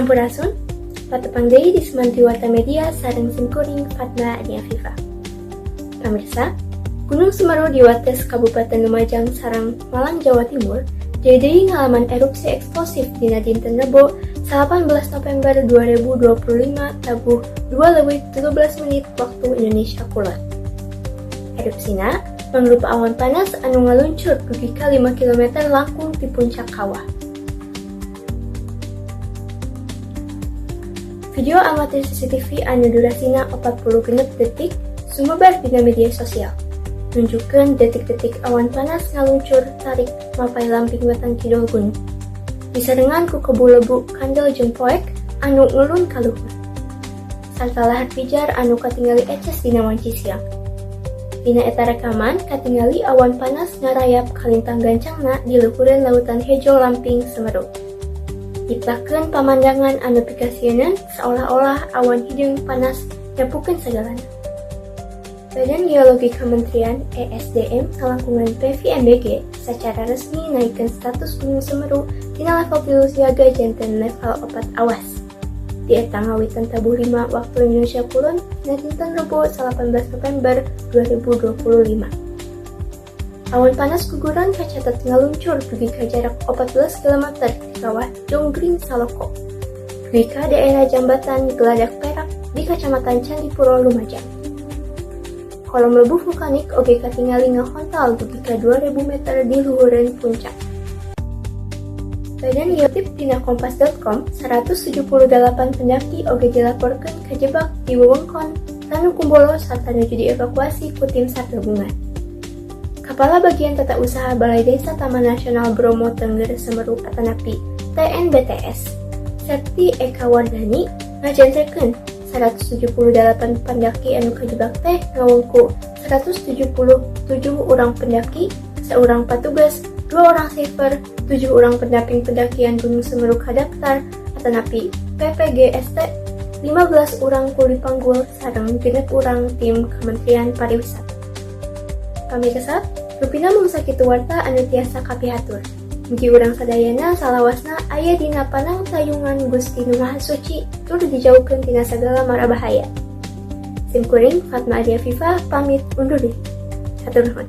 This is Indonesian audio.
Sampurasun, patepang deui di Semantri Warta Media sareng simkuring Fatma Adi Afifa. Pemirsa, Gunung Semeru di Wates Kabupaten Lumajang sareng Malang Jawa Timur jadi ngalaman erupsi eksplosif dina dinten Rebo 18 November 2025 tabuh 2:13 waktu Indonesia Kulon. Erupsina mangrupa awan panas anu ngaluncur dugi ka 5 km langkung di puncak kawah. Video amatir CCTV anu durasina 40 detik sumebar dina media sosial. Nunjukkeun detik-detik awan panas ngaluncur tarik mapai lamping wetan kidul gunung. Disarengan ku kebu lebu kandel jeung poek anu ngulun ka luhur. Sarta lahar pijar anu katingali eces dina wanci siang. Dina eta rekaman katingali awan panas ngarayap kalintang gancangna di luhureun lautan hejo lamping Semeru. Dipahkeun pamandangan anu pikasieun seolah-olah awan hideung panas nyapukeun sagalana. Badan Geologi Kementerian ESDM ngalangkungan PVMBG secara resmi naikkeun status Gunung Semeru tina level 3 siaga janten level 4 awas. Di eta ngawitan tabuh 5 waktu Indonesia Kulon dina dinten Rebo 18 November 2025. Awan panas guguran kacatat ngaluncur dugi ka jarak 14 km di kawah Jonggring Saloko. Dugi ka daerah Jambatan Geladak Perak di Kecamatan Candipuro Lumajang. Kolom lebu vulkanik oge katingali ngahontal dugi ka 2000 meter di luhureun puncak. Badan Geotip dina kompas.com 178 pendaki oge dilaporkeun kajebak di wewengkon Tanu Kumbolo sarta nuju dievakuasi ku tim SAR gabungan. Kepala Bagian Tata Usaha Balai Desa Taman Nasional Bromo Tengger Semeru atanapi TNBTS, Septi Eka Wardani ngajantekeun 178 pendaki anu kajebak teh ngawungku 177 urang pendaki, seorang petugas, 2 orang saver, 7 orang pendamping pendakian Gunung Semeru kadaftar atanapi PPGST, 15 orang kuli panggul sareng 6 orang tim Kementerian Pariwisata. Pamirsa, rupina mung sakitu warta anu tiasa kapihatur. Mugi urang sadayana salawasna aya dina panang tayungan Gusti Nu Maha Suci tur dijauhkeun tina sagala mara bahaya. Simkuring Fatma Adi Afifa pamit undur diri. Hatur nuhun.